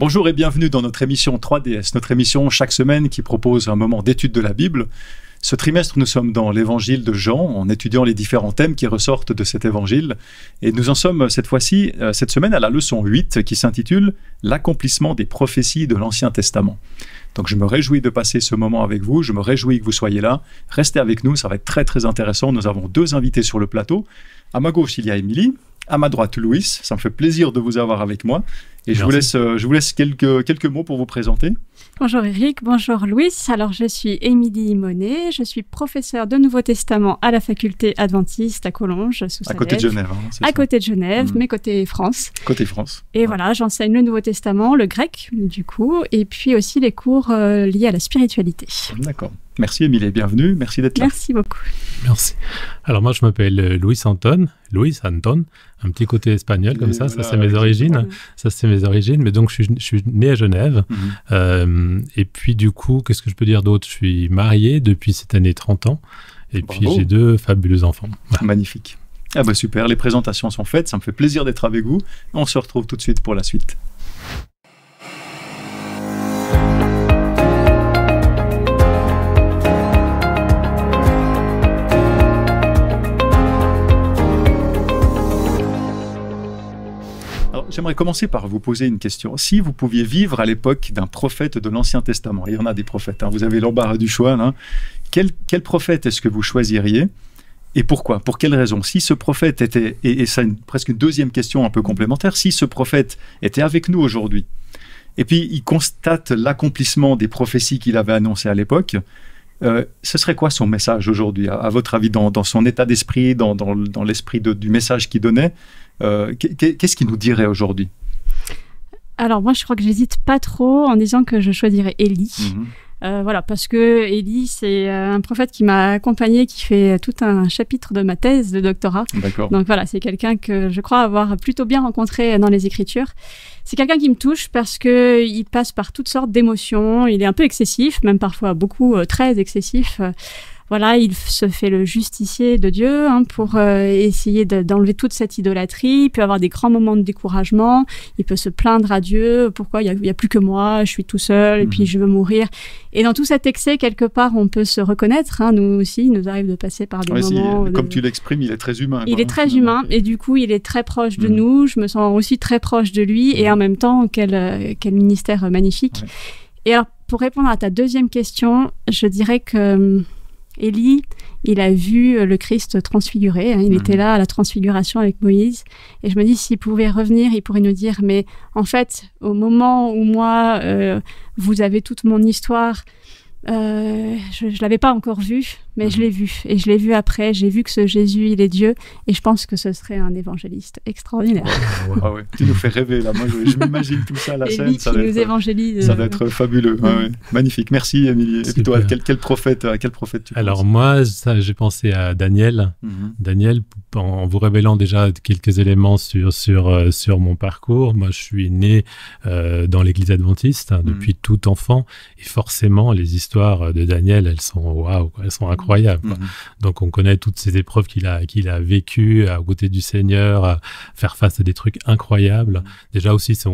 Bonjour et bienvenue dans notre émission 3DS, notre émission chaque semaine qui propose un moment d'étude de la Bible. Ce trimestre, nous sommes dans l'évangile de Jean, en étudiant les différents thèmes qui ressortent de cet évangile. Et nous en sommes cette fois-ci, cette semaine, à la leçon 8 qui s'intitule « L'accomplissement des prophéties de l'Ancien Testament ». Donc je me réjouis de passer ce moment avec vous, je me réjouis que vous soyez là. Restez avec nous, ça va être très très intéressant. Nous avons deux invités sur le plateau. À ma gauche, il y a Émilie. À ma droite, Louis. Ça me fait plaisir de vous avoir avec moi. Et je vous laisse quelques mots pour vous présenter. Bonjour Eric, bonjour Louis. Alors je suis Émilie Monet, je suis professeure de Nouveau Testament à la faculté adventiste à Collonges, sous Salève. À côté de Genève. Côté de Genève, mais côté France. Côté France. Et voilà, j'enseigne le Nouveau Testament, le grec du coup, et puis aussi les cours liés à la spiritualité. D'accord. Merci Émilie, bienvenue, merci d'être là. Merci beaucoup. Merci. Alors moi je m'appelle Luis Anton, un petit côté espagnol comme ça, voilà, ça c'est mes origines. Ouais. Ça c'est mes origines, mais donc je suis né à Genève. Et puis du coup, qu'est-ce que je peux dire d'autre? Je suis marié depuis cette année 30 ans, et puis j'ai deux fabuleux enfants. Voilà. Magnifique. Ah bah super, les présentations sont faites, ça me fait plaisir d'être avec vous. On se retrouve tout de suite pour la suite. J'aimerais commencer par vous poser une question. Si vous pouviez vivre à l'époque d'un prophète de l'Ancien Testament, il y en a des prophètes, hein, vous avez l'embarras du choix, là, quel prophète est-ce que vous choisiriez et pourquoi? Pour quelle raison? Si ce prophète était, et c'est presque une deuxième question un peu complémentaire, si ce prophète était avec nous aujourd'hui, et puis il constate l'accomplissement des prophéties qu'il avait annoncées à l'époque, ce serait quoi son message aujourd'hui, à votre avis, dans son état d'esprit, dans l'esprit du message qu'il donnait? Qu'est-ce qu'il nous dirait aujourd'hui? Alors moi je crois que j'hésite pas trop en disant que je choisirais Élie. Voilà, parce que Élie, c'est un prophète qui m'a accompagné, qui fait tout un chapitre de ma thèse de doctorat. D'accord. Donc voilà, c'est quelqu'un que je crois avoir plutôt bien rencontré dans les Écritures. C'est quelqu'un qui me touche parce qu'il passe par toutes sortes d'émotions. Il est un peu excessif, même parfois beaucoup, très excessif. Voilà, il se fait le justicier de Dieu pour essayer d'enlever toute cette idolâtrie. Il peut avoir des grands moments de découragement. Il peut se plaindre à Dieu. Pourquoi il y a plus que moi, je suis tout seul et puis je veux mourir. Et dans tout cet excès, quelque part, on peut se reconnaître. Nous aussi, il nous arrive de passer par des moments... Comme tu l'exprimes, il est très humain. Il est très humain et du coup, il est très proche de nous. Je me sens aussi très proche de lui et en même temps, quel ministère magnifique. Ouais. Et alors, pour répondre à ta deuxième question, je dirais que... Élie, il a vu le Christ transfiguré, il était là à la transfiguration avec Moïse, et je me dis s'il pouvait revenir, il pourrait nous dire, mais en fait, au moment où moi, vous avez toute mon histoire, je l'avais pas encore vu, mais je l'ai vu, et je l'ai vu après, j'ai vu que ce Jésus, il est Dieu, et je pense que ce serait un évangéliste extraordinaire. Ah ouais. Tu nous fais rêver, là, moi je m'imagine tout ça, la scène, ça va être fabuleux, ouais. Magnifique, merci Émilie. Et puis toi, à quel prophète tu penses? Alors moi, j'ai pensé à Daniel, Daniel, en vous révélant déjà quelques éléments sur mon parcours. Moi, je suis né dans l'église adventiste depuis tout enfant, et forcément, les histoires de Daniel, elles sont waouh, elles sont incroyables. Donc on connaît toutes ces épreuves qu'il a vécues à côté du Seigneur, à faire face à des trucs incroyables. Déjà aussi sa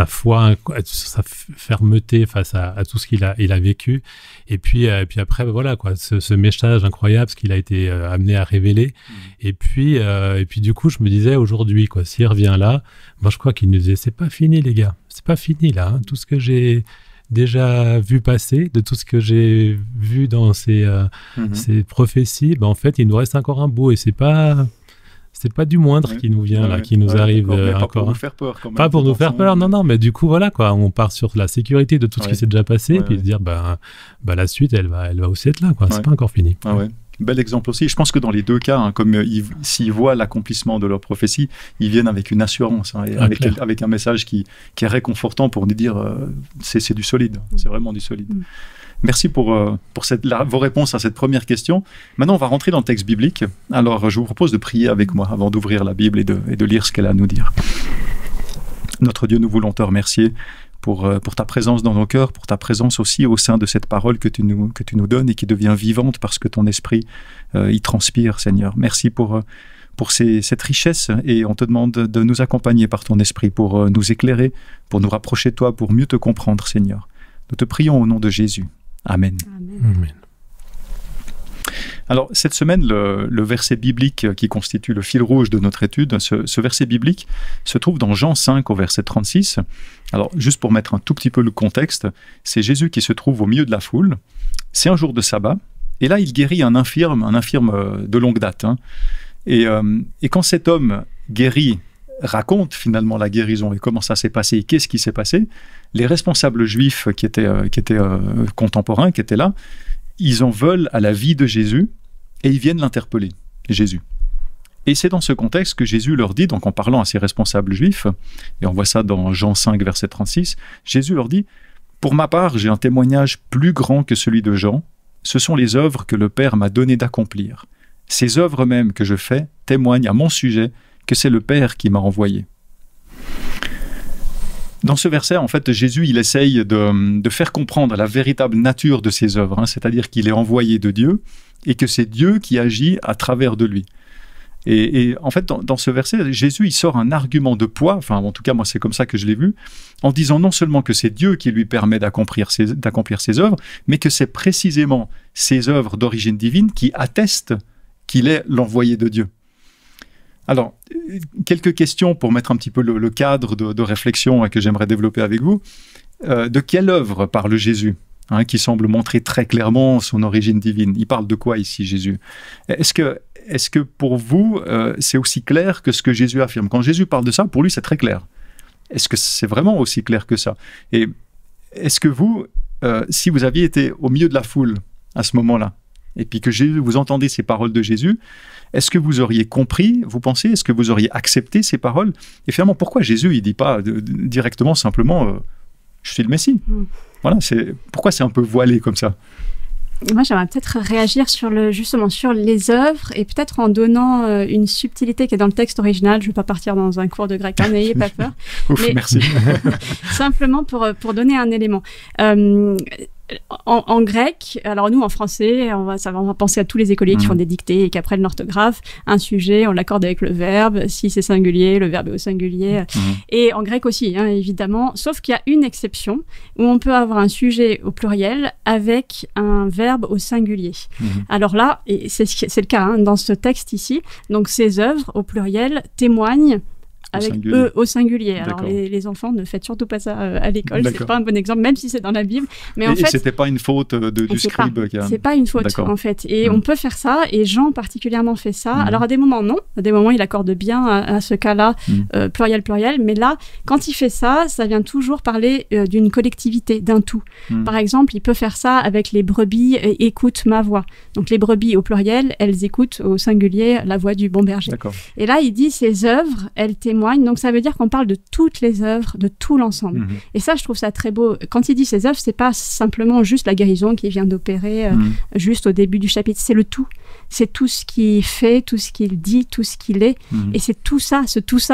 foi, sa fermeté face à tout ce qu'il a vécu. Et puis après, voilà quoi, ce message incroyable, ce qu'il a été amené à révéler. Et puis du coup, je me disais aujourd'hui, quoi, s'il revient là, moi je crois qu'il nous disait, c'est pas fini les gars, c'est pas fini là, tout ce que j'ai déjà vu passer, de tout ce que j'ai vu dans ces prophéties, en fait, il nous reste encore un bout, et c'est pas du moindre qui nous vient là, qui nous arrive encore. Pas pour nous faire peur, quand même. Pas pour nous faire peur, non, mais du coup, voilà, quoi, on part sur la sécurité de tout ce qui s'est déjà passé, et puis se dire, la suite, elle va aussi être là, quoi. C'est pas encore fini. Ah ouais. Bel exemple aussi. Je pense que dans les deux cas, comme s'ils voient l'accomplissement de leur prophétie, ils viennent avec une assurance, et avec un message qui est réconfortant pour nous dire c'est du solide, c'est vraiment du solide. Merci pour vos réponses à cette première question. Maintenant, on va rentrer dans le texte biblique. Alors, je vous propose de prier avec moi avant d'ouvrir la Bible et de lire ce qu'elle a à nous dire. Notre Dieu, nous voulons te remercier pour ta présence dans nos cœurs, pour ta présence aussi au sein de cette parole que tu nous donnes et qui devient vivante parce que ton esprit y transpire, Seigneur. Merci pour pour cette richesse, et on te demande de nous accompagner par ton esprit pour nous éclairer, pour nous rapprocher de toi, pour mieux te comprendre, Seigneur. Nous te prions au nom de Jésus. Amen. Amen. Amen. Alors, cette semaine, le verset biblique qui constitue le fil rouge de notre étude, ce verset biblique se trouve dans Jean 5 au verset 36. Alors, juste pour mettre un tout petit peu le contexte, c'est Jésus qui se trouve au milieu de la foule. C'est un jour de sabbat. Et là, il guérit un infirme de longue date. Hein. Et quand cet homme guéri raconte finalement la guérison et comment ça s'est passé et qu'est-ce qui s'est passé, les responsables juifs qui étaient contemporains, qui étaient là, ils en veulent à la vie de Jésus et ils viennent l'interpeller, Jésus. Et c'est dans ce contexte que Jésus leur dit, donc en parlant à ces responsables juifs, et on voit ça dans Jean 5, verset 36, Jésus leur dit « Pour ma part, j'ai un témoignage plus grand que celui de Jean. Ce sont les œuvres que le Père m'a donné d'accomplir. Ces œuvres mêmes que je fais témoignent à mon sujet que c'est le Père qui m'a envoyé. » Dans ce verset, en fait, Jésus, il essaye de faire comprendre la véritable nature de ses œuvres, hein, c'est-à-dire qu'il est envoyé de Dieu et que c'est Dieu qui agit à travers de lui. Et en fait, dans ce verset, Jésus, il sort un argument de poids, enfin, en tout cas, moi, c'est comme ça que je l'ai vu, en disant non seulement que c'est Dieu qui lui permet d'accomplir ses œuvres, mais que c'est précisément ses œuvres d'origine divine qui attestent qu'il est l'envoyé de Dieu. Alors, quelques questions pour mettre un petit peu le cadre de réflexion que j'aimerais développer avec vous. De quelle œuvre parle Jésus, hein, qui semble montrer très clairement son origine divine? Il parle de quoi ici, Jésus? Est-ce que pour vous, c'est aussi clair que ce que Jésus affirme? Quand Jésus parle de ça, pour lui, c'est très clair. Est-ce que c'est vraiment aussi clair que ça? Et est-ce que vous, si vous aviez été au milieu de la foule à ce moment-là, et puis que vous entendez ces paroles de Jésus, est-ce que vous auriez compris, vous pensez, est-ce que vous auriez accepté ces paroles? Et finalement, pourquoi Jésus, il ne dit pas directement, simplement, je suis le Messie? Voilà, pourquoi c'est un peu voilé comme ça? Moi, j'aimerais peut-être réagir justement sur les œuvres et peut-être en donnant une subtilité qui est dans le texte original. Je ne vais pas partir dans un cours de grec, hein, n'ayez pas peur. Ouf, merci. Simplement pour donner un élément. En grec, alors nous en français, on va penser à tous les écoliers qui font des dictées et qui apprennent l'orthographe. Un sujet, on l'accorde avec le verbe. Si c'est singulier, le verbe est au singulier. Et en grec aussi, hein, évidemment. Sauf qu'il y a une exception où on peut avoir un sujet au pluriel avec un verbe au singulier. Alors là, et c'est le cas hein, dans ce texte ici, donc ces œuvres au pluriel témoignent avec eux au singulier. Alors les enfants, ne faites surtout pas ça à l'école, c'est pas un bon exemple, même si c'est dans la Bible. Mais en fait, c'était pas une faute du scribe. C'est pas une faute en fait. Et on peut faire ça, et Jean particulièrement fait ça. Alors à des moments non, à des moments il accorde bien à ce cas-là pluriel, mais là, quand il fait ça, ça vient toujours parler d'une collectivité, d'un tout. Par exemple, il peut faire ça avec les brebis écoutent ma voix. Donc les brebis au pluriel, elles écoutent au singulier la voix du bon berger. Et là, il dit ces œuvres, elles témoignent. Donc ça veut dire qu'on parle de toutes les œuvres, de tout l'ensemble. Et ça, je trouve ça très beau. Quand il dit ces œuvres, c'est pas simplement juste la guérison qu'il vient d'opérer juste au début du chapitre. C'est le tout. C'est tout ce qu'il fait, tout ce qu'il dit, tout ce qu'il est. Et c'est tout ça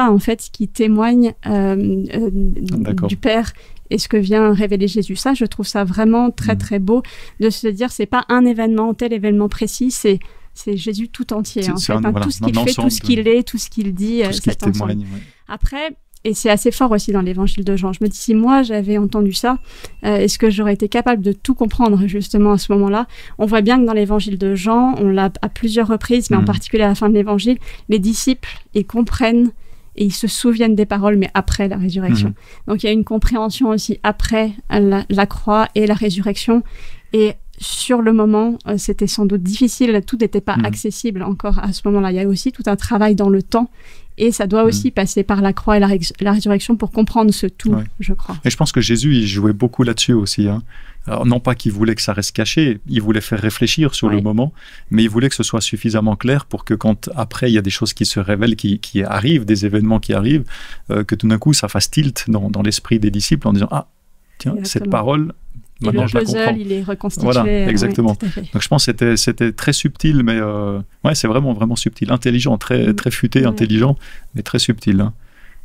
en fait qui témoigne du Père et ce que vient révéler Jésus. Ça, je trouve ça vraiment très très beau de se dire c'est pas un événement, tel événement précis, c'est Jésus tout entier, en fait. Tout ce qu'il fait, tout ce qu'il est, tout ce qu'il dit, tout ce qu'il témoigne. Après, et c'est assez fort aussi dans l'évangile de Jean, je me dis, si moi j'avais entendu ça, est-ce que j'aurais été capable de tout comprendre justement à ce moment-là? On voit bien que dans l'évangile de Jean, on l'a à plusieurs reprises, mais en particulier à la fin de l'évangile, les disciples, ils comprennent et ils se souviennent des paroles, mais après la résurrection. Donc il y a une compréhension aussi après la croix et la résurrection. Et sur le moment, c'était sans doute difficile, tout n'était pas accessible encore à ce moment-là. Il y a aussi tout un travail dans le temps, et ça doit aussi passer par la croix et la résurrection pour comprendre ce tout, je crois. Et je pense que Jésus, il jouait beaucoup là-dessus aussi. Hein. Alors, non pas qu'il voulait que ça reste caché, il voulait faire réfléchir sur le moment, mais il voulait que ce soit suffisamment clair pour que quand après il y a des choses qui se révèlent, qui arrivent, des événements qui arrivent, que tout d'un coup ça fasse tilt dans l'esprit des disciples en disant « Ah, tiens, cette parole... » Maintenant, le puzzle, il est reconstitué. Voilà, exactement. Donc, je pense que c'était très subtil, mais c'est vraiment subtil. Intelligent, très futé, intelligent, mais très subtil. Hein.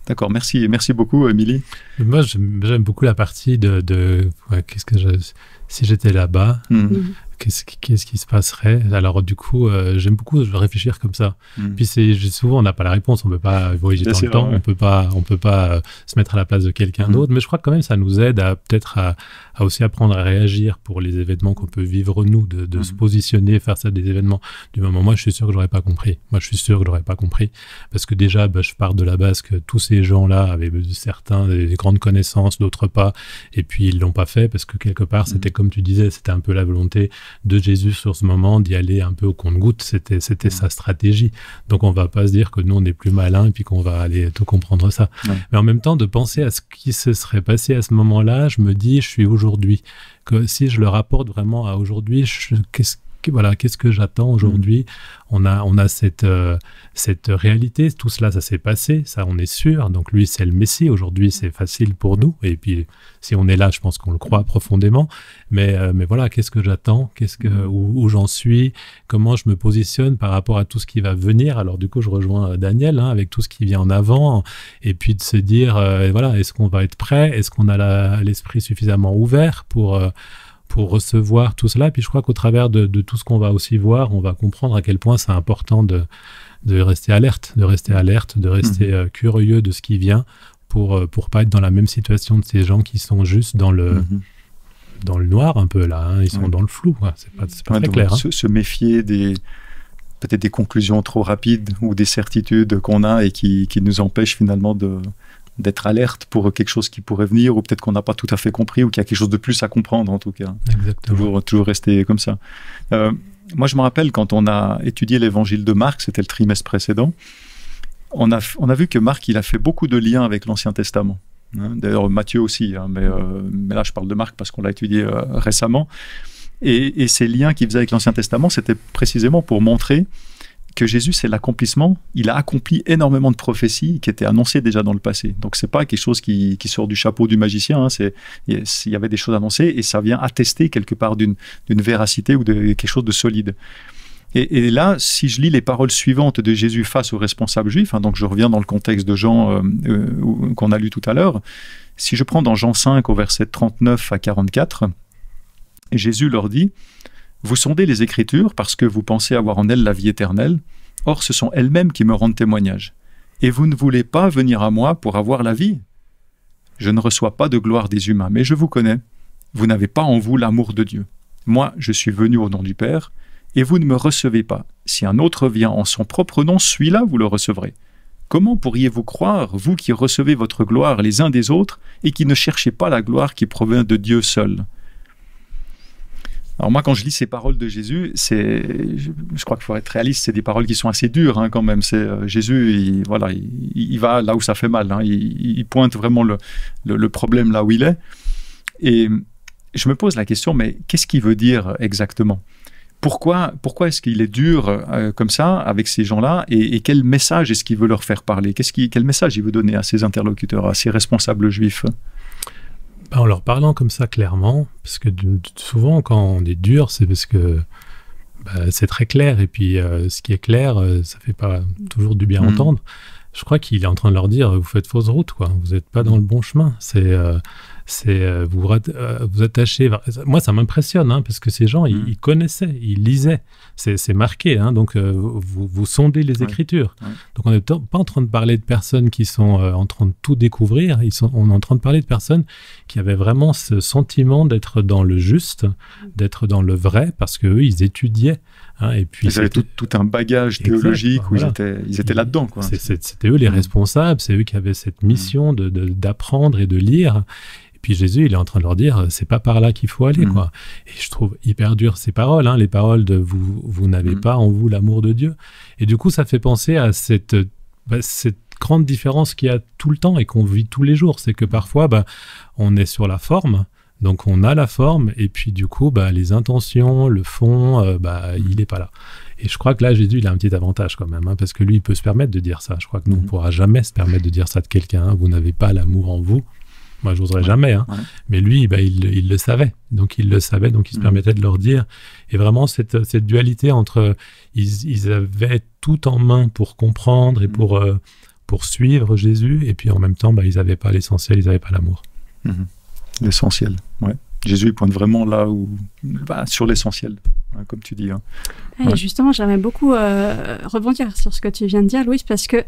D'accord, merci beaucoup, Émilie. Moi, j'aime beaucoup la partie de qu'est-ce que si j'étais là-bas, qu'est-ce qui se passerait? Alors du coup, j'aime beaucoup réfléchir comme ça. Puis souvent, on n'a pas la réponse, on peut pas voyager dans le temps, on peut pas se mettre à la place de quelqu'un d'autre. Mais je crois que quand même, ça nous aide à peut-être à aussi apprendre à réagir pour les événements qu'on peut vivre nous, de se positionner face à des événements. Du moment, moi, je suis sûr que j'aurais pas compris. Parce que déjà, je pars de la base que tous ces gens-là avaient certains des grandes connaissances, d'autres pas, et puis ils l'ont pas fait parce que quelque part, c'était comme tu disais, c'était un peu la volonté de Jésus sur ce moment d'y aller un peu au compte-gouttes. C'était sa stratégie. Donc, on va pas se dire que nous, on est plus malin et puis qu'on va aller tout comprendre ça. Mais en même temps, de penser à ce qui se serait passé à ce moment-là, je me dis, je suis aujourd'hui. Que si je le rapporte vraiment à aujourd'hui, qu'est-ce que j'attends aujourd'hui? On a cette réalité, tout cela, ça s'est passé, ça on est sûr. Donc lui, c'est le Messie. Aujourd'hui, c'est facile pour nous. Et puis, si on est là, je pense qu'on le croit profondément. Mais voilà, qu'est-ce que j'attends? Où j'en suis? Comment je me positionne par rapport à tout ce qui va venir? Alors du coup, je rejoins Daniel avec tout ce qui vient en avant. Et puis de se dire, voilà, est-ce qu'on va être prêt? Est-ce qu'on a l'esprit suffisamment ouvert pour recevoir tout cela? Puis je crois qu'au travers de tout ce qu'on va aussi voir, on va comprendre à quel point c'est important de rester alerte, de rester curieux de ce qui vient pour pas être dans la même situation de ces gens qui sont juste dans le noir un peu là, ils sont dans le flou, c'est pas très clair. Se méfier peut-être des conclusions trop rapides ou des certitudes qu'on a et qui nous empêchent finalement d'être alerte pour quelque chose qui pourrait venir, ou peut-être qu'on n'a pas tout à fait compris, ou qu'il y a quelque chose de plus à comprendre en tout cas. Exactement. Toujours rester comme ça. Moi, je me rappelle quand on a étudié l'évangile de Marc, c'était le trimestre précédent, on a vu que Marc, il a fait beaucoup de liens avec l'Ancien Testament. D'ailleurs, Matthieu aussi, mais là, je parle de Marc parce qu'on l'a étudié récemment. Et ces liens qu'il faisait avec l'Ancien Testament, c'était précisément pour montrer que Jésus, c'est l'accomplissement. Il a accompli énormément de prophéties qui étaient annoncées déjà dans le passé. Donc, c'est pas quelque chose qui sort du chapeau du magicien. Il y avait des choses annoncées et ça vient attester quelque part d'une véracité ou de quelque chose de solide. Et là, si je lis les paroles suivantes de Jésus face aux responsables juifs, donc je reviens dans le contexte de Jean qu'on a lu tout à l'heure, si je prends dans Jean 5 au verset 39 à 44, Jésus leur dit: vous sondez les Écritures parce que vous pensez avoir en elles la vie éternelle. Or, ce sont elles-mêmes qui me rendent témoignage. Et vous ne voulez pas venir à moi pour avoir la vie. Je ne reçois pas de gloire des humains, mais je vous connais. Vous n'avez pas en vous l'amour de Dieu. Moi, je suis venu au nom du Père, et vous ne me recevez pas. Si un autre vient en son propre nom, celui-là, vous le recevrez. Comment pourriez-vous croire, vous qui recevez votre gloire les uns des autres, et qui ne cherchez pas la gloire qui provient de Dieu seul ? Alors moi, quand je lis ces paroles de Jésus, je crois qu'il faut être réaliste, c'est des paroles qui sont assez dures quand même. Jésus, il va là où ça fait mal. Il pointe vraiment le problème là où il est. Et je me pose la question, mais qu'est-ce qu'il veut dire exactement ? Pourquoi est-ce qu'il est dur comme ça avec ces gens-là et quel message est-ce qu'il veut leur faire parler ? Quel message il veut donner à ses interlocuteurs, à ses responsables juifs ? En leur parlant comme ça clairement, parce que souvent quand on est dur, c'est parce que c'est très clair, et puis ce qui est clair, ça fait pas toujours du bien entendre. Je crois qu'il est en train de leur dire, vous faites fausse route, quoi. Vous n'êtes pas dans le bon chemin. Vous attachez. Moi, ça m'impressionne, parce que ces gens, ils connaissaient, ils lisaient. C'est marqué, donc vous sondez les Écritures. Donc on n'est pas en train de parler de personnes qui sont en train de tout découvrir. On est en train de parler de personnes qui avaient vraiment ce sentiment d'être dans le juste, d'être dans le vrai, parce qu'eux, ils étudiaient. Et puis ils avaient tout un bagage théologique où ils étaient là-dedans. C'était eux les responsables, c'est eux qui avaient cette mission d'apprendre et de lire. Et puis Jésus, il est en train de leur dire, c'est pas par là qu'il faut aller, quoi. Et je trouve hyper dur ces paroles, les paroles de vous n'avez pas en vous l'amour de Dieu. Et du coup, ça fait penser à cette grande différence qu'il y a tout le temps et qu'on vit tous les jours. C'est que parfois, on est sur la forme. Donc on a la forme, et puis du coup, les intentions, le fond, il n'est pas là. Et je crois que là, Jésus, il a un petit avantage quand même, parce que lui, il peut se permettre de dire ça. Je crois que nous, on ne pourra jamais se permettre de dire ça de quelqu'un. Vous n'avez pas l'amour en vous. Moi, je n'oserais jamais. Mais lui, il le savait. Donc il le savait, donc il se permettait de leur dire. Et vraiment, cette dualité entre... Ils avaient tout en main pour comprendre et pour suivre Jésus, et puis en même temps, ils n'avaient pas l'essentiel, ils n'avaient pas l'amour. L'essentiel, ouais. Jésus il pointe vraiment là où, sur l'essentiel, hein, comme tu dis. Hein. Et justement, j'aimerais beaucoup rebondir sur ce que tu viens de dire, Louise, parce que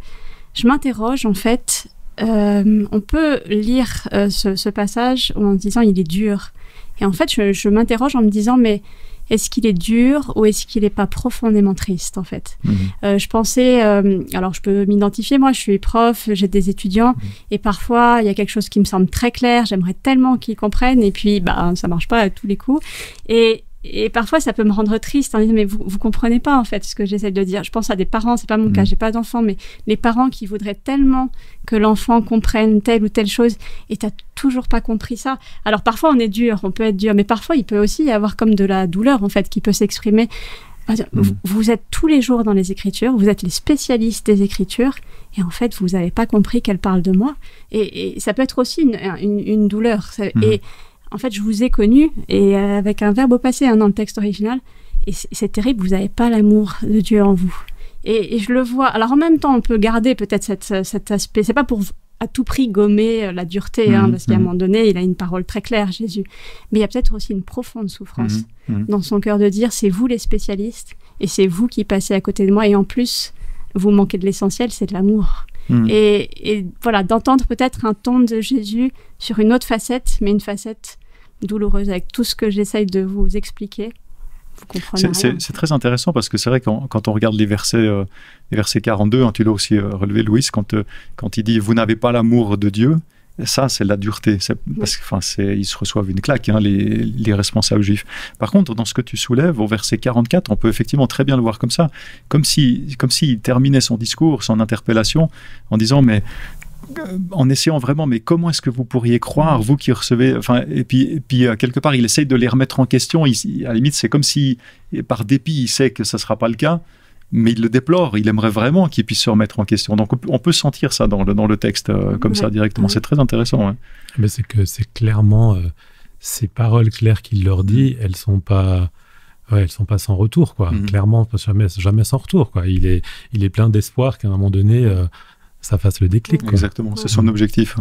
je m'interroge, en fait, on peut lire ce passage en se disant il est dur. Et en fait, je m'interroge en me disant, mais est-ce qu'il est dur ou est-ce qu'il n'est pas profondément triste, en fait? Je pensais, alors je peux m'identifier, moi je suis prof, j'ai des étudiants, et parfois il y a quelque chose qui me semble très clair, j'aimerais tellement qu'ils comprennent, et puis ça marche pas à tous les coups. Et parfois, ça peut me rendre triste en disant, mais vous comprenez pas, en fait, ce que j'essaie de dire. Je pense à des parents, c'est pas mon cas, j'ai pas d'enfant, mais les parents qui voudraient tellement que l'enfant comprenne telle ou telle chose, et t'as toujours pas compris ça. Alors, parfois, on est dur, on peut être dur, mais parfois, il peut aussi y avoir comme de la douleur, en fait, qui peut s'exprimer. Vous êtes tous les jours dans les Écritures, vous êtes les spécialistes des Écritures, et en fait, vous n'avez pas compris qu'elle parle de moi. Et ça peut être aussi une douleur. Et en fait, je vous ai connu, et avec un verbe au passé dans le texte original, et c'est terrible, vous n'avez pas l'amour de Dieu en vous. Et je le vois. Alors en même temps, on peut garder peut-être cet aspect, c'est pas pour à tout prix gommer la dureté, parce qu'à un moment donné, il a une parole très claire, Jésus. Mais il y a peut-être aussi une profonde souffrance dans son cœur de dire, c'est vous les spécialistes, et c'est vous qui passez à côté de moi, et en plus, vous manquez de l'essentiel, c'est de l'amour. Et voilà, d'entendre peut-être un ton de Jésus sur une autre facette, mais une facette douloureuse, avec tout ce que j'essaye de vous expliquer. Vous comprenez rien. C'est très intéressant, parce que c'est vrai, quand on regarde les versets 42, hein, tu l'as aussi relevé, Louise, quand il dit « Vous n'avez pas l'amour de Dieu », ça, c'est la dureté. Parce qu'ils se reçoivent une claque, hein, les responsables juifs. Par contre, dans ce que tu soulèves, au verset 44, on peut effectivement très bien le voir comme ça, comme s'il terminait son discours, son interpellation, en disant « Mais en essayant vraiment, mais comment est-ce que vous pourriez croire, vous qui recevez... » Et puis quelque part, il essaye de les remettre en question. À la limite, c'est comme si, par dépit, il sait que ça ne sera pas le cas, mais il le déplore. Il aimerait vraiment qu'il puisse se remettre en question. Donc, on peut sentir ça dans le texte, comme ça, directement. C'est très intéressant. Ouais. Mais c'est que c'est clairement... ces paroles claires qu'il leur dit, elles sont pas sans retour, quoi. Clairement, jamais sans retour, quoi. Il est plein d'espoir qu'à un moment donné... ça fasse le déclic. Quoi. Exactement, c'est son objectif.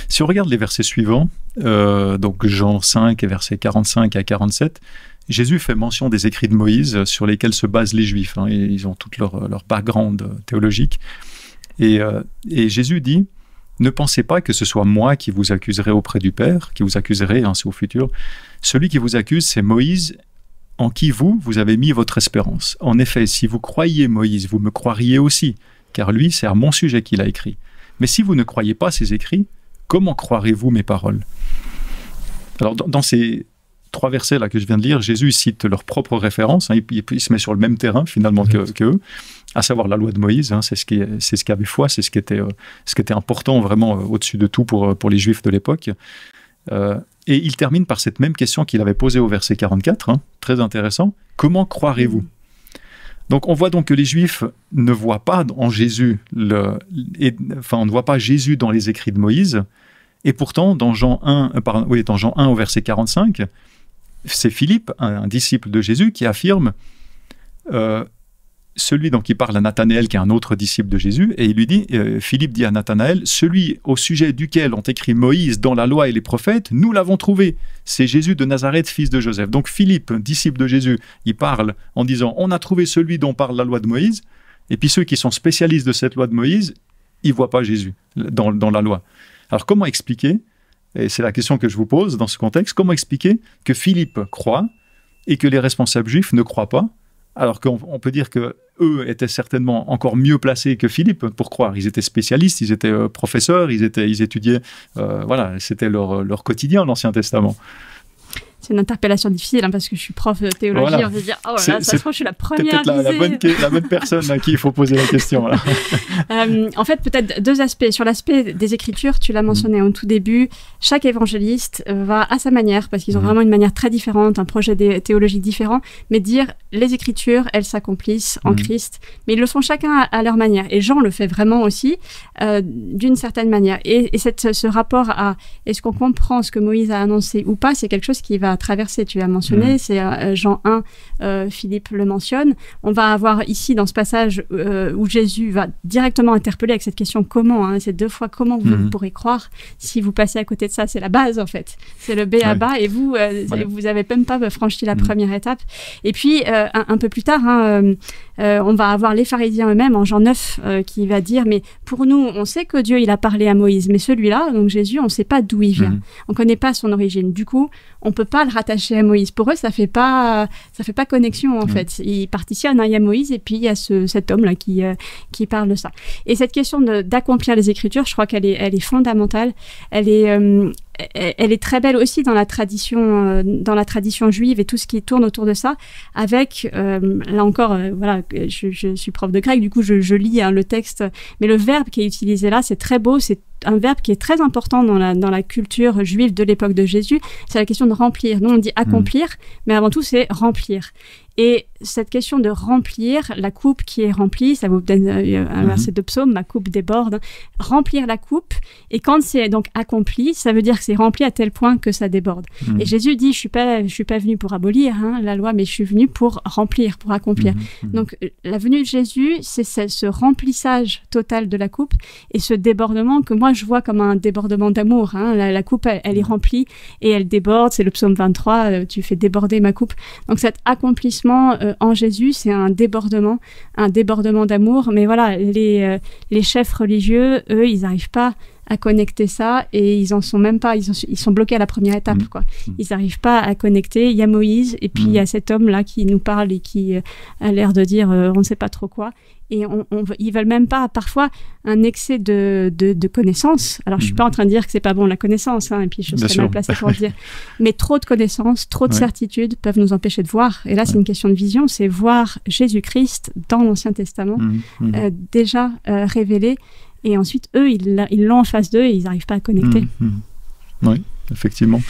Si on regarde les versets suivants, donc Jean 5 et versets 45 à 47, Jésus fait mention des écrits de Moïse sur lesquels se basent les Juifs. Hein, et ils ont tout leur background théologique. Et Jésus dit, « Ne pensez pas que ce soit moi qui vous accuserai auprès du Père, qui vous accuserai, hein, c'est au futur. Celui qui vous accuse, c'est Moïse, en qui vous avez mis votre espérance. En effet, si vous croyiez Moïse, vous me croiriez aussi, car lui, c'est à mon sujet qu'il a écrit. Mais si vous ne croyez pas ces écrits, comment croirez-vous mes paroles ?» Alors, dans ces 3 versets-là que je viens de lire, Jésus cite leur propre référence, hein, il se met sur le même terrain, finalement, qu'eux, à savoir la loi de Moïse, hein, c'est ce qui avait foi, c'est ce qui était important, vraiment, au-dessus de tout pour les Juifs de l'époque. Et il termine par cette même question qu'il avait posée au verset 44, hein, très intéressant. Comment croirez-vous ? Donc on voit donc que les Juifs ne voient pas en Jésus, on ne voit pas Jésus dans les écrits de Moïse, et pourtant dans Jean 1 au verset 45, c'est Philippe, un disciple de Jésus, qui affirme, celui dont il parle à Nathanaël, qui est un autre disciple de Jésus, et il lui dit, Philippe dit à Nathanaël, celui au sujet duquel ont écrit Moïse dans la loi et les prophètes, nous l'avons trouvé, c'est Jésus de Nazareth, fils de Joseph. Donc Philippe, disciple de Jésus, il parle en disant, on a trouvé celui dont parle la loi de Moïse, et puis ceux qui sont spécialistes de cette loi de Moïse, ils ne voient pas Jésus dans la loi. Alors comment expliquer, et c'est la question que je vous pose dans ce contexte, comment expliquer que Philippe croit et que les responsables juifs ne croient pas, alors qu'on peut dire qu'eux étaient certainement encore mieux placés que Philippe pour croire. Ils étaient spécialistes, ils étaient professeurs, ils étudiaient, voilà, c'était leur quotidien, l'Ancien Testament. C'est une interpellation difficile, hein, parce que je suis prof de théologie, voilà. On va se dire, oh là là, ça se trouve, je suis la première à peut-être la bonne personne à qui il faut poser la question. Là. En fait, peut-être 2 aspects. Sur l'aspect des Écritures, tu l'as mentionné au tout début, chaque évangéliste va à sa manière, parce qu'ils ont vraiment une manière très différente, un projet théologique différent, mais dire, les Écritures, elles s'accomplissent en Christ, mais ils le font chacun à leur manière. Et Jean le fait vraiment aussi, d'une certaine manière. Et ce rapport à, est-ce qu'on comprend ce que Moïse a annoncé ou pas, c'est quelque chose qui va as traversé, tu as mentionné, c'est Jean 1, Philippe le mentionne. On va avoir ici, dans ce passage où Jésus va directement interpeller avec cette question « comment ?» C'est 2 fois « comment vous pourrez croire ?» Si vous passez à côté de ça, c'est la base en fait. C'est le b.a.-ba et vous avez même pas franchi la première étape. Et puis, un peu plus tard, on va avoir les pharisiens eux-mêmes en Jean 9 qui va dire « mais pour nous, on sait que Dieu il a parlé à Moïse, mais celui-là, donc Jésus, on ne sait pas d'où il vient. On ne connaît pas son origine. Du coup, on ne peut pas le rattacher à Moïse. Pour eux, ça fait pas connexion en fait. Ils partitionnent, il y a Moïse et puis il y a cet homme-là qui parle de ça. Et cette question d'accomplir les Écritures, je crois qu'elle est fondamentale. Elle est très belle aussi dans la tradition juive et tout ce qui tourne autour de ça, avec, là encore, voilà, je suis prof de grec, du coup je lis le texte, mais le verbe qui est utilisé là, c'est très beau, c'est un verbe qui est très important dans la culture juive de l'époque de Jésus, c'est la question de remplir. Nous on dit accomplir, mais avant tout c'est remplir. Et cette question de remplir, la coupe qui est remplie, ça vous donne un verset de psaume, ma coupe déborde, remplir la coupe, et quand c'est donc accompli, ça veut dire que c'est rempli à tel point que ça déborde. Et Jésus dit, je suis pas venu pour abolir la loi, mais je suis venu pour remplir, pour accomplir. Donc la venue de Jésus, c'est ce remplissage total de la coupe, et ce débordement que moi je vois comme un débordement d'amour. La coupe, elle est remplie, et elle déborde, c'est le psaume 23, tu fais déborder ma coupe. Donc cet accomplissement en Jésus, c'est un débordement d'amour. Mais voilà, les chefs religieux, eux, ils n'arrivent pas à connecter ça et ils en sont même pas, ils sont bloqués à la première étape, quoi. Ils n'arrivent pas à connecter. Il y a Moïse et puis il y a cet homme-là qui nous parle et qui a l'air de dire on ne sait pas trop quoi. Et ils veulent même pas, parfois, un excès de connaissances. Alors, je suis pas en train de dire que c'est pas bon la connaissance, et puis je serais mal placée pour le dire. Mais trop de connaissances, trop de certitudes peuvent nous empêcher de voir. Et là, c'est une question de vision, c'est voir Jésus-Christ dans l'Ancien Testament, déjà révélé. Et ensuite, eux, ils l'ont en face d'eux et ils n'arrivent pas à connecter. Oui, effectivement.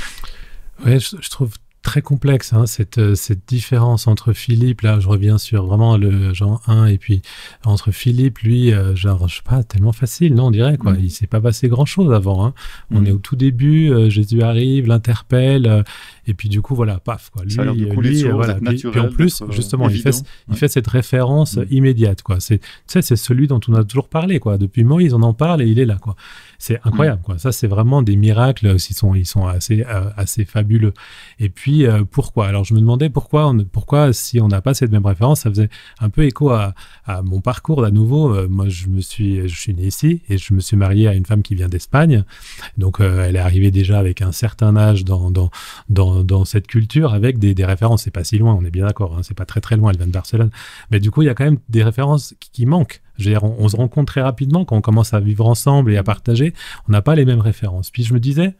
Oui, je trouve très complexe, cette différence entre Philippe, là je reviens sur vraiment le Jean 1, et puis entre Philippe, lui, genre, je sais pas, tellement facile, non, on dirait, quoi. Il s'est pas passé grand-chose avant. On est au tout début, Jésus arrive, l'interpelle, et puis du coup, voilà, paf, quoi. Lui, voilà. Puis en plus, justement, il fait cette référence immédiate, quoi. C'est celui dont on a toujours parlé, quoi. Depuis Moïse, on en parle et il est là, quoi. C'est incroyable, quoi. Ça, c'est vraiment des miracles, ils sont assez fabuleux. Et puis, pourquoi? Alors, je me demandais pourquoi si on n'a pas cette même référence, ça faisait un peu écho à mon parcours, à nouveau. Moi, je suis né ici et je me suis marié à une femme qui vient d'Espagne. Donc, elle est arrivée déjà avec un certain âge dans cette culture avec des références. C'est pas si loin, on est bien d'accord, c'est pas très très loin, elle vient de Barcelone. Mais du coup, il y a quand même des références qui manquent. Je veux dire, on se rend compte très rapidement quand on commence à vivre ensemble et à partager, on n'a pas les mêmes références. Puis je me disais,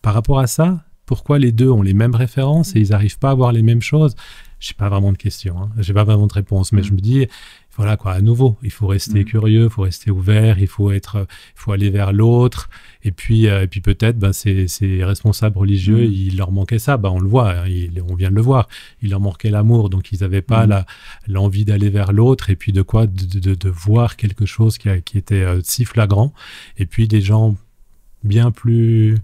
par rapport à ça, pourquoi les deux ont les mêmes références et ils n'arrivent pas à voir les mêmes choses? Je n'ai pas vraiment de question, j'ai pas vraiment de réponse, mais je me dis, voilà quoi, à nouveau, il faut rester curieux, il faut rester ouvert, il faut aller vers l'autre, et puis peut-être, ces responsables religieux, il leur manquait ça, on le voit, on vient de le voir, il leur manquait l'amour, donc ils n'avaient pas l'envie d'aller vers l'autre, et puis de voir quelque chose qui était si flagrant, et puis des gens bien plus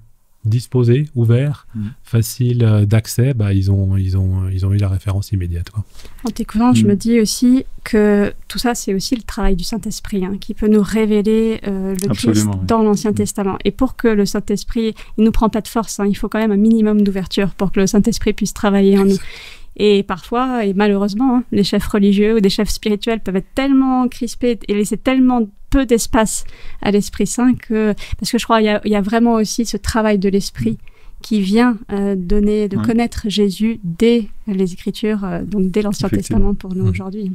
disposés, ouverts, faciles d'accès, ils ont eu la référence immédiate, quoi. En t'écoutant, je me dis aussi que tout ça, c'est aussi le travail du Saint-Esprit, qui peut nous révéler le Christ dans l'Ancien Testament. Et pour que le Saint-Esprit, il nous prend pas de force, il faut quand même un minimum d'ouverture pour que le Saint-Esprit puisse travailler en nous. Et parfois, et malheureusement, les chefs religieux ou des chefs spirituels peuvent être tellement crispés et laisser tellement peu d'espace à l'Esprit Saint parce que je crois qu'il y a vraiment aussi ce travail de l'Esprit qui vient de connaître Jésus dès les Écritures, donc dès l'Ancien Testament pour nous aujourd'hui.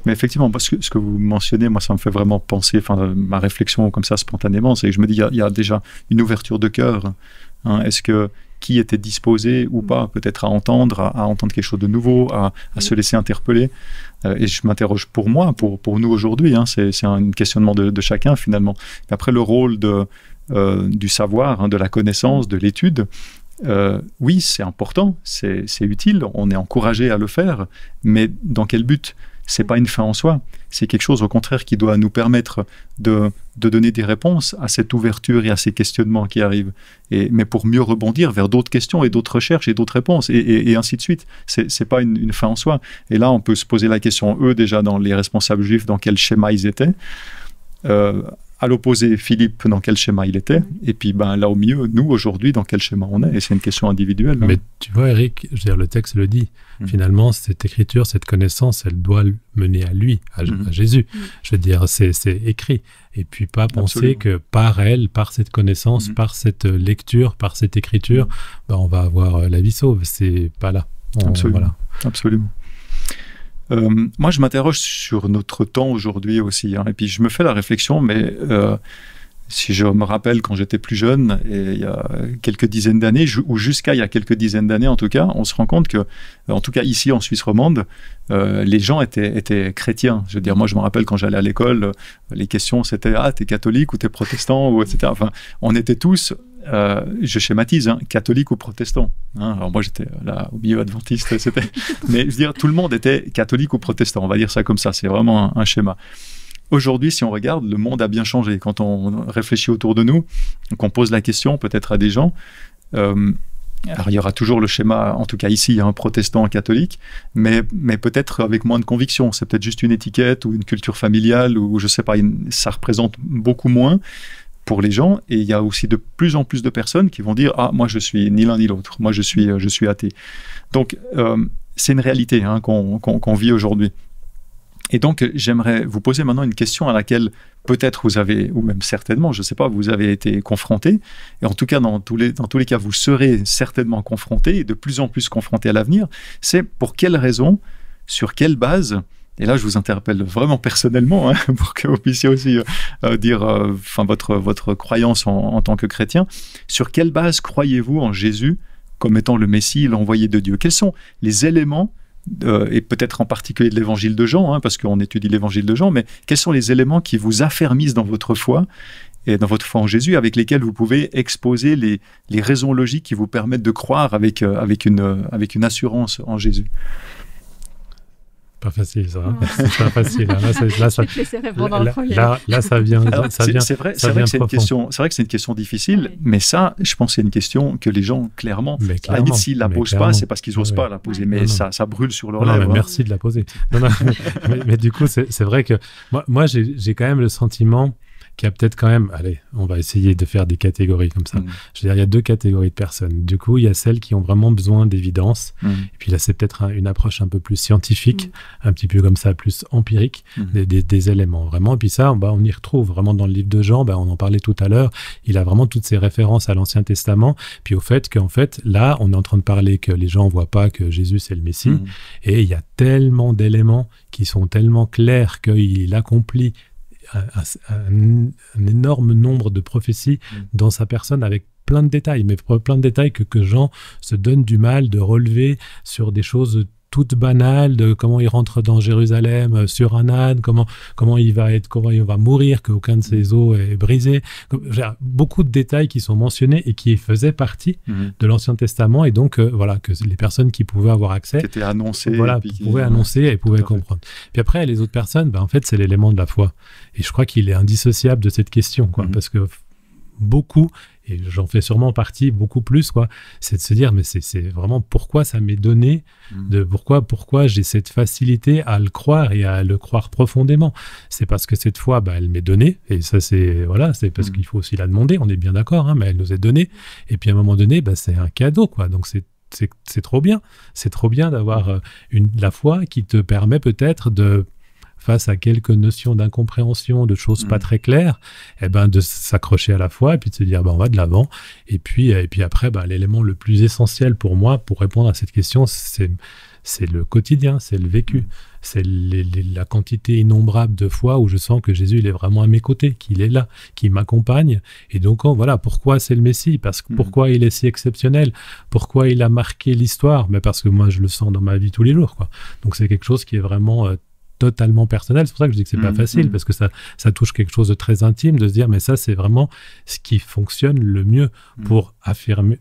Mais effectivement, parce que ce que vous mentionnez, moi, ça me fait vraiment penser, ma réflexion comme ça spontanément, c'est que je me dis, il y a déjà une ouverture de cœur. Est-ce que qui était disposé ou pas peut-être à entendre quelque chose de nouveau, à se laisser interpeller. Et je m'interroge pour moi, pour nous aujourd'hui, c'est un questionnement de chacun finalement. Et après, le rôle du savoir, de la connaissance, de l'étude, oui, c'est important, c'est utile, on est encouragé à le faire, mais dans quel but ? c'est pas une fin en soi. C'est quelque chose, au contraire, qui doit nous permettre de donner des réponses à cette ouverture et à ces questionnements qui arrivent. Mais pour mieux rebondir vers d'autres questions et d'autres recherches et d'autres réponses, et ainsi de suite. C'est pas une fin en soi. Et là, on peut se poser la question, eux, déjà, dans les responsables juifs, dans quel schéma ils étaient. À l'opposé, Philippe, dans quel schéma il était, et puis là au milieu, nous, aujourd'hui, dans quel schéma on est, et c'est une question individuelle. Mais tu vois, Eric, je veux dire, le texte le dit, finalement, cette écriture, cette connaissance, elle doit mener à lui, à Jésus. Je veux dire, c'est écrit, et puis pas penser que par elle, par cette connaissance, par cette lecture, par cette écriture, on va avoir la vie sauve, c'est pas là. Absolument. Voilà. Absolument. Moi, je m'interroge sur notre temps aujourd'hui aussi, et puis je me fais la réflexion, mais si je me rappelle quand j'étais plus jeune, et il y a quelques dizaines d'années, ou jusqu'à il y a quelques dizaines d'années en tout cas, on se rend compte que, en tout cas ici en Suisse romande, les gens étaient chrétiens. Je veux dire, moi je me rappelle quand j'allais à l'école, les questions c'était « Ah, t'es catholique ou t'es protestant ?» ou etc. Enfin, on était tous... je schématise, catholique ou protestant. Alors moi j'étais là au milieu adventiste, mais je veux dire tout le monde était catholique ou protestant. On va dire ça comme ça. C'est vraiment un schéma. Aujourd'hui, si on regarde, le monde a bien changé. Quand on réfléchit autour de nous, qu'on pose la question peut-être à des gens. Alors il y aura toujours le schéma, en tout cas ici, protestant, catholique, mais peut-être avec moins de conviction. C'est peut-être juste une étiquette ou une culture familiale ou je sais pas. Ça représente beaucoup moins pour les gens, et il y a aussi de plus en plus de personnes qui vont dire « Ah, moi je suis ni l'un ni l'autre, moi je suis athée ». Donc, c'est une réalité qu'on vit aujourd'hui. Et donc, j'aimerais vous poser maintenant une question à laquelle peut-être vous avez, ou même certainement, je ne sais pas, vous avez été confronté, et en tout cas, dans tous les cas, vous serez certainement confronté, et de plus en plus confronté à l'avenir, c'est pour quelles raisons, sur quelle base... Et là, je vous interpelle vraiment personnellement, pour que vous puissiez aussi dire votre croyance en tant que chrétien. Sur quelle base croyez-vous en Jésus comme étant le Messie, l'envoyé de Dieu? Quels sont les éléments, et peut-être en particulier de l'évangile de Jean, parce qu'on étudie l'évangile de Jean, mais quels sont les éléments qui vous affermissent dans votre foi et dans votre foi en Jésus, avec lesquels vous pouvez exposer les raisons logiques qui vous permettent de croire avec une assurance en Jésus? Pas facile, ça. C'est pas facile. Là, ça vient. C'est vrai que c'est une question difficile, mais ça, je pense que c'est une question que les gens, clairement, s'ils la posent pas, c'est parce qu'ils n'osent pas la poser, mais ça brûle sur leur lèvres. Merci de la poser. Mais du coup, c'est vrai que moi j'ai quand même le sentiment qu'il y a peut-être quand même, allez, on va essayer de faire des catégories comme ça. Je veux dire, il y a deux catégories de personnes. Du coup, il y a celles qui ont vraiment besoin d'évidence. Et puis là, c'est peut-être une approche un peu plus scientifique, un petit peu comme ça, plus empirique, des éléments, vraiment. Et puis ça, on y retrouve vraiment dans le livre de Jean, on en parlait tout à l'heure, il a vraiment toutes ces références à l'Ancien Testament, puis au fait qu'en fait, là, on est en train de parler que les gens ne voient pas que Jésus, c'est le Messie, et il y a tellement d'éléments qui sont tellement clairs qu'il accomplit un énorme nombre de prophéties dans sa personne avec plein de détails, mais plein de détails que Jean se donne du mal de relever sur des choses toutes banales, de comment il rentre dans Jérusalem sur un âne, comment il va mourir, qu'aucun de ses os est brisé. Beaucoup de détails qui sont mentionnés et qui faisaient partie de l'Ancien Testament, et donc que les personnes qui pouvaient avoir accès, qui étaient annoncées, pouvaient annoncer et pouvaient comprendre. Puis après, les autres personnes, en fait, c'est l'élément de la foi. Et je crois qu'il est indissociable de cette question, parce que beaucoup, et j'en fais sûrement partie, beaucoup plus, c'est de se dire, mais c'est vraiment pourquoi ça m'est donné, de pourquoi j'ai cette facilité à le croire et à le croire profondément. C'est parce que cette foi, elle m'est donnée, et ça c'est parce qu'il faut aussi la demander, on est bien d'accord, mais elle nous est donnée, et puis à un moment donné, c'est un cadeau, donc c'est trop bien. C'est trop bien d'avoir la foi qui te permet peut-être de, face à quelques notions d'incompréhension, de choses pas très claires, de s'accrocher à la foi et puis de se dire on va de l'avant. Et puis après, l'élément le plus essentiel pour moi, pour répondre à cette question, c'est le quotidien, c'est le vécu. C'est la quantité innombrable de fois où je sens que Jésus, il est vraiment à mes côtés, qu'il est là, qu'il m'accompagne. Et donc, pourquoi c'est le Messie? Pourquoi il est si exceptionnel? Pourquoi il a marqué l'histoire? Mais parce que moi, je le sens dans ma vie tous les jours, Donc, c'est quelque chose qui est vraiment totalement personnel. C'est pour ça que je dis que c'est pas facile, parce que ça touche quelque chose de très intime, de se dire, mais ça, c'est vraiment ce qui fonctionne le mieux pour affirmer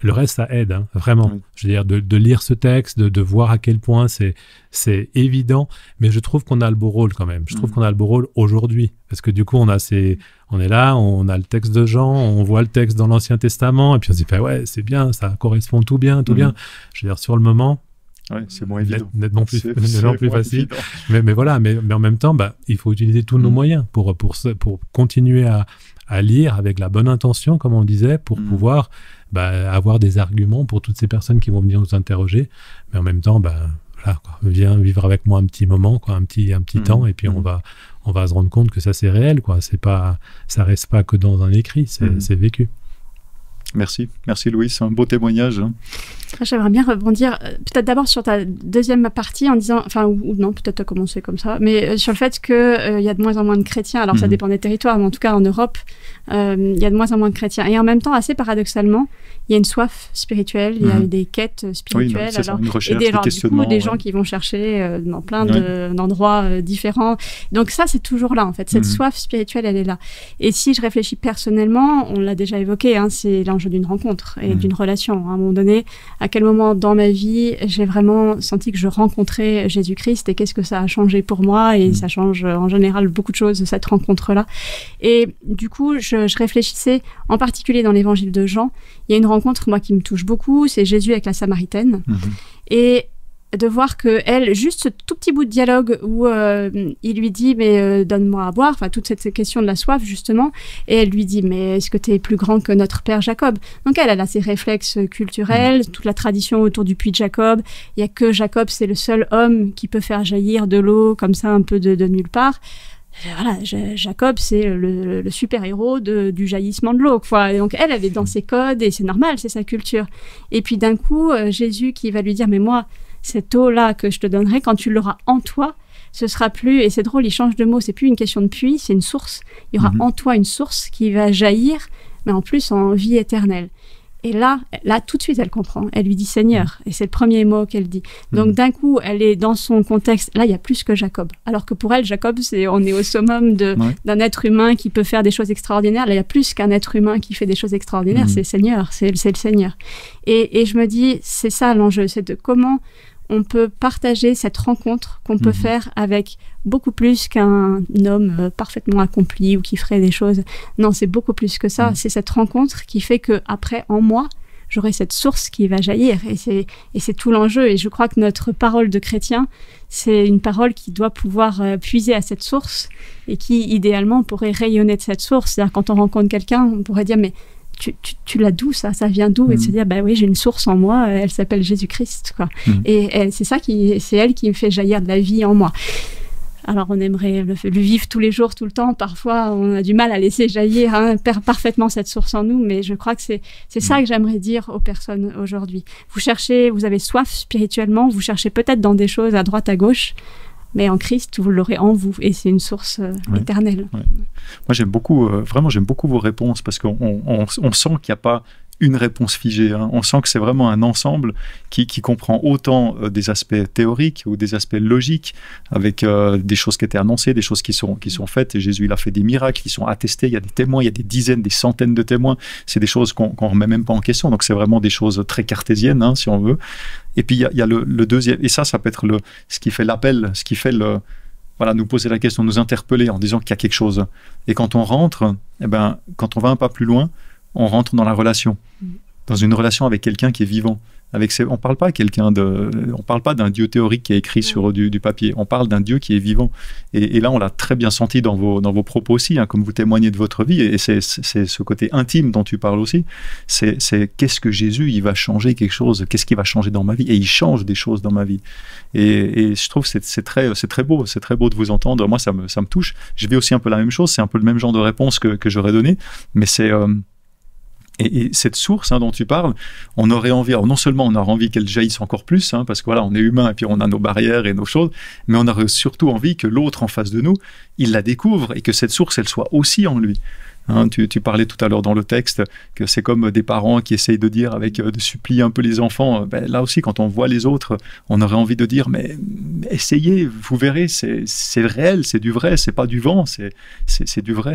le reste, ça aide, hein, vraiment. Oui. Je veux dire, de lire ce texte, de voir à quel point c'est évident, mais je trouve qu'on a le beau rôle quand même. Je trouve qu'on a le beau rôle aujourd'hui, parce que du coup, on est là, on a le texte de Jean, on voit le texte dans l'Ancien Testament, et puis on se dit, ouais, c'est bien, ça correspond tout bien. Je veux dire, sur le moment, ouais, c'est moins évident. Nettement plus facile. Mais voilà, mais en même temps, il faut utiliser tous nos moyens pour continuer à lire avec la bonne intention, comme on disait, pour pouvoir avoir des arguments pour toutes ces personnes qui vont venir nous interroger. Mais en même temps, voilà, quoi, viens vivre avec moi un petit moment, quoi, un petit temps, et puis on va se rendre compte que ça, c'est réel, quoi. Ça reste pas que dans un écrit, c'est vécu. Merci Louis, c'est un beau témoignage. J'aimerais bien rebondir peut-être d'abord sur ta deuxième partie en disant, ou non, peut-être tu as commencé comme ça, mais sur le fait qu'il y a de moins en moins de chrétiens. Alors ça dépend des territoires, mais en tout cas en Europe, il y a de moins en moins de chrétiens. Et en même temps, assez paradoxalement, il y a une soif spirituelle, il y a des quêtes spirituelles, une recherche, des gens qui vont chercher dans plein d'endroits différents. Donc ça, c'est toujours là en fait. Cette soif spirituelle, elle est là. Et si je réfléchis personnellement, on l'a déjà évoqué, c'est l'enjeu d'une rencontre et d'une relation. À un moment donné, à quel moment dans ma vie j'ai vraiment senti que je rencontrais Jésus-Christ et qu'est-ce que ça a changé pour moi, et ça change en général beaucoup de choses, cette rencontre-là. Et du coup, je réfléchissais en particulier dans l'évangile de Jean. Il y a une rencontre, moi, qui me touche beaucoup, c'est Jésus avec la Samaritaine. Et de voir qu'elle, juste ce tout petit bout de dialogue où il lui dit « mais donne-moi à boire », toute cette question de la soif, justement, et elle lui dit « mais est-ce que tu es plus grand que notre père Jacob ?» Donc elle a ses réflexes culturels, toute la tradition autour du puits de Jacob. Il n'y a que Jacob, c'est le seul homme qui peut faire jaillir de l'eau comme ça, un peu de nulle part. Voilà, Jacob, c'est le super-héros du jaillissement de l'eau, quoi. Et donc elle est dans ses codes, et c'est normal, c'est sa culture. Et puis d'un coup, Jésus qui va lui dire « mais moi, cette eau-là que je te donnerai, quand tu l'auras en toi, ce sera plus... » Et c'est drôle, il change de mot, c'est plus une question de puits, c'est une source. Il y aura en toi une source qui va jaillir, mais en plus en vie éternelle. Et là, tout de suite, elle comprend. Elle lui dit Seigneur. Et c'est le premier mot qu'elle dit. Donc, d'un coup, elle est dans son contexte. Là, il y a plus que Jacob. Alors que pour elle, Jacob, on est au summum d'un être humain qui peut faire des choses extraordinaires. Là, il y a plus qu'un être humain qui fait des choses extraordinaires. C'est Seigneur. C'est le Seigneur. Et je me dis, c'est ça l'enjeu. C'est de comment on peut partager cette rencontre qu'on peut faire avec beaucoup plus qu'un homme parfaitement accompli ou qui ferait des choses. Non, c'est beaucoup plus que ça. C'est cette rencontre qui fait qu'après, en moi, j'aurai cette source qui va jaillir. Et c'est tout l'enjeu. Et je crois que notre parole de chrétien, c'est une parole qui doit pouvoir puiser à cette source et qui, idéalement, pourrait rayonner de cette source. C'est-à-dire, quand on rencontre quelqu'un, on pourrait dire « mais tu l'as d'où ça vient d'où ?» Et de se dire oui, j'ai une source en moi, elle s'appelle Jésus-Christ, quoi. Et c'est elle qui me fait jaillir de la vie en moi. Alors on aimerait le vivre tous les jours, tout le temps. Parfois on a du mal à laisser jaillir parfaitement cette source en nous, mais je crois que c'est ça que j'aimerais dire aux personnes aujourd'hui. Vous avez soif spirituellement, vous cherchez peut-être dans des choses à droite à gauche, mais en Christ, vous l'aurez en vous, et c'est une source éternelle. Moi, j'aime beaucoup vos réponses, parce qu'on sent qu'il n'y a pas une réponse figée. On sent que c'est vraiment un ensemble qui comprend autant des aspects théoriques ou des aspects logiques, avec des choses qui étaient annoncées, des choses qui sont faites. Et Jésus, il a fait des miracles qui sont attestés. Il y a des témoins, il y a des dizaines, des centaines de témoins. C'est des choses qu'on ne remet même pas en question. Donc, c'est vraiment des choses très cartésiennes, si on veut. Et puis, il y a le deuxième. Et ça peut être ce qui fait l'appel, ce qui fait nous poser la question, nous interpeller en disant qu'il y a quelque chose. Et quand on rentre, quand on va un pas plus loin, on rentre dans la relation, dans une relation avec quelqu'un qui est vivant. On parle pas d'un Dieu théorique qui est écrit sur du papier. On parle d'un Dieu qui est vivant. Et là, on l'a très bien senti dans vos propos aussi, comme vous témoignez de votre vie. Et c'est ce côté intime dont tu parles aussi. C'est qu'est-ce que Jésus, il va changer quelque chose. Qu'est-ce qui va changer dans ma vie? Et il change des choses dans ma vie. Et je trouve que c'est très beau. C'est très beau de vous entendre. Moi, ça me touche. Je vis aussi un peu la même chose. C'est un peu le même genre de réponse que j'aurais donné. Mais c'est... Et cette source dont tu parles, on aurait envie, alors non seulement on aurait envie qu'elle jaillisse encore plus, parce que voilà, on est humain et puis on a nos barrières et nos choses, mais on aurait surtout envie que l'autre en face de nous, il la découvre et que cette source, elle soit aussi en lui. Tu parlais tout à l'heure dans le texte que c'est comme des parents qui essayent de dire, de supplier un peu les enfants. Là aussi, quand on voit les autres, on aurait envie de dire, mais essayez, vous verrez, c'est réel, c'est du vrai, c'est pas du vent, c'est du vrai.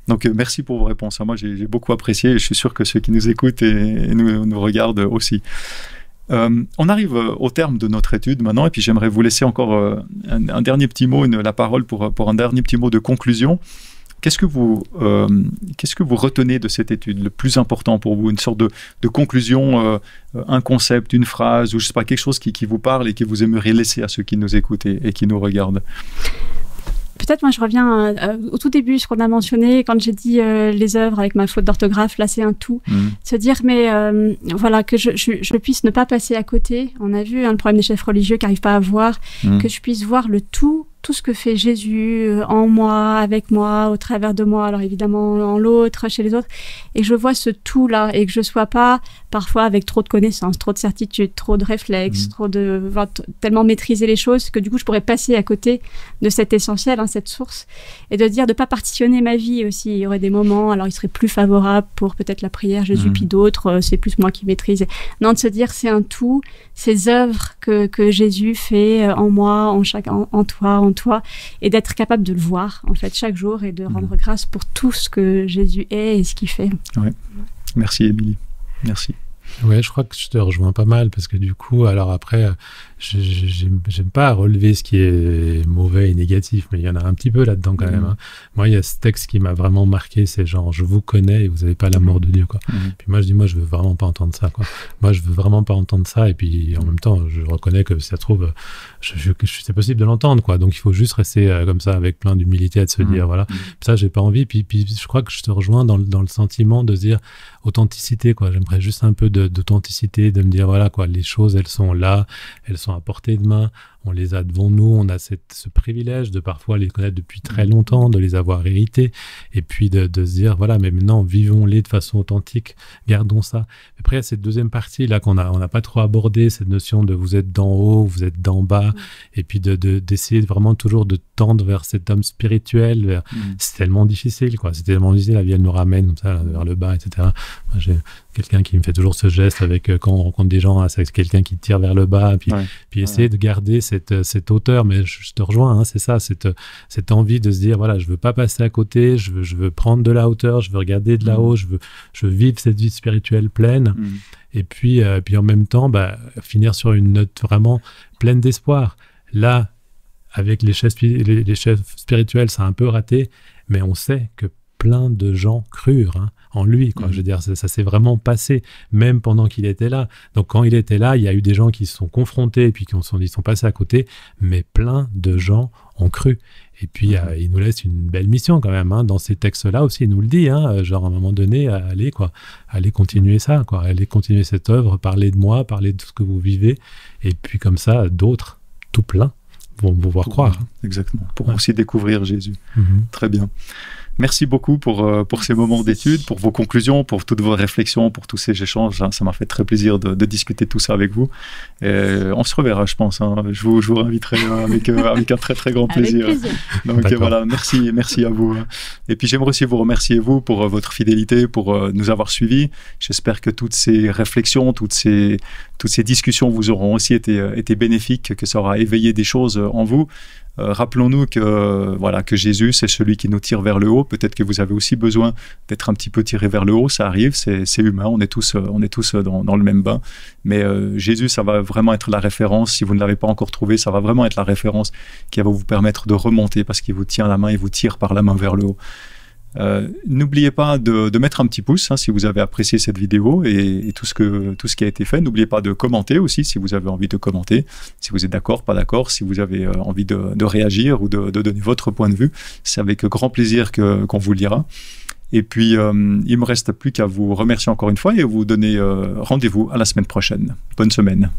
Donc, merci pour vos réponses. Moi, j'ai beaucoup apprécié et je suis sûr que ceux qui nous écoutent et nous regardent aussi. On arrive au terme de notre étude maintenant et puis j'aimerais vous laisser encore un dernier petit mot, la parole pour un dernier petit mot de conclusion. Qu'est-ce que vous retenez de cette étude, le plus important pour vous, une sorte de conclusion, un concept, une phrase ou je sais pas, quelque chose qui vous parle et que vous aimeriez laisser à ceux qui nous écoutent et qui nous regardent? Peut-être moi je reviens au tout début, ce qu'on a mentionné quand j'ai dit les œuvres avec ma faute d'orthographe, là c'est un tout. Se dire mais voilà que je puisse ne pas passer à côté. On a vu le problème des chefs religieux qui n'arrivent pas à voir, que je puisse voir le tout ce que fait Jésus en moi, avec moi, au travers de moi, alors évidemment en l'autre, chez les autres, et que je vois ce tout-là, et que je ne sois pas parfois avec trop de connaissances, trop de certitude, trop de réflexes, tellement maîtriser les choses, que du coup je pourrais passer à côté de cet essentiel, cette source, et de dire de ne pas partitionner ma vie aussi. Il y aurait des moments, alors il serait plus favorable pour peut-être la prière Jésus, puis d'autres, c'est plus moi qui maîtrise. Non, de se dire c'est un tout, ces œuvres que Jésus fait en moi, en toi, et d'être capable de le voir en fait chaque jour et de rendre grâce pour tout ce que Jésus est et ce qu'il fait. Ouais. Merci Émilie, merci. Ouais, je crois que je te rejoins pas mal parce que du coup, alors après, j'aime pas relever ce qui est mauvais et négatif, mais il y en a un petit peu là-dedans quand même. Hein. Moi, il y a ce texte qui m'a vraiment marqué, c'est genre, je vous connais et vous avez pas l'amour de Dieu, quoi. Puis moi, je dis, moi, je veux vraiment pas entendre ça, quoi. Moi, je veux vraiment pas entendre ça et puis en même temps, je reconnais que si ça se trouve, c'est possible de l'entendre, quoi. Donc, il faut juste rester comme ça avec plein d'humilité à se dire, voilà, ça, j'ai pas envie. Puis je crois que je te rejoins dans le sentiment de se dire authenticité, quoi. J'aimerais juste un peu d'authenticité, de me dire, voilà, quoi, les choses, elles sont là, elles sont à portée de main, on les a devant nous, on a ce privilège de parfois les connaître depuis très longtemps, de les avoir hérités, et puis de se dire, voilà, mais maintenant, vivons-les de façon authentique, gardons ça. Après, il y a cette deuxième partie, là, on n'a pas trop abordé, cette notion de vous êtes d'en haut, vous êtes d'en bas, et puis d'essayer vraiment toujours de tendre vers cet homme spirituel. C'est tellement difficile, quoi. C'est tellement difficile, la vie, elle nous ramène comme ça, vers le bas, etc. Moi, j'ai quelqu'un qui me fait toujours ce geste avec, quand on rencontre des gens, c'est quelqu'un qui tire vers le bas, puis essayer de garder cette hauteur, mais je te rejoins, c'est ça, cette envie de se dire, voilà, je veux pas passer à côté, je veux prendre de la hauteur, je veux regarder de là-haut, je veux vivre cette vie spirituelle pleine, et puis en même temps, finir sur une note vraiment pleine d'espoir. Là, avec les chefs spirituels, ça a un peu raté, mais on sait que plein de gens crurent en lui, quoi. Je veux dire, ça s'est vraiment passé, même pendant qu'il était là. Donc, quand il était là, il y a eu des gens qui se sont confrontés et puis qui sont passés à côté, mais plein de gens ont cru. Et puis, il nous laisse une belle mission quand même, dans ces textes-là aussi. Il nous le dit, genre à un moment donné, allez continuer ça, quoi. Allez continuer cette œuvre, parlez de moi, parlez de tout ce que vous vivez. Et puis, comme ça, d'autres, tout plein, vont vous voir croire. Exactement, pour aussi découvrir Jésus. Très bien. Merci beaucoup pour ces moments d'étude, pour vos conclusions, pour toutes vos réflexions, pour tous ces échanges. Ça m'a fait très plaisir de discuter de tout ça avec vous. Et on se reverra, je pense. Je vous réinviterai avec un très très grand plaisir. Avec plaisir. Donc voilà, merci à vous. Et puis j'aimerais aussi vous remercier, vous, pour votre fidélité, pour nous avoir suivis. J'espère que toutes ces réflexions, toutes ces discussions vous auront aussi été bénéfiques, que ça aura éveillé des choses en vous. Rappelons-nous que Jésus, c'est celui qui nous tire vers le haut. Peut-être que vous avez aussi besoin d'être un petit peu tiré vers le haut. Ça arrive, c'est humain. On est tous dans le même bain. Mais Jésus, ça va vraiment être la référence. Si vous ne l'avez pas encore trouvé, ça va vraiment être la référence qui va vous permettre de remonter parce qu'il vous tient la main, il vous tire par la main vers le haut. N'oubliez pas de mettre un petit pouce si vous avez apprécié cette vidéo et tout ce qui a été fait. N'oubliez pas de commenter aussi si vous avez envie de commenter, si vous êtes d'accord, pas d'accord, si vous avez envie de réagir ou de donner votre point de vue. C'est avec grand plaisir qu'on vous lira. Et puis, il ne me reste plus qu'à vous remercier encore une fois et vous donner rendez-vous à la semaine prochaine. Bonne semaine.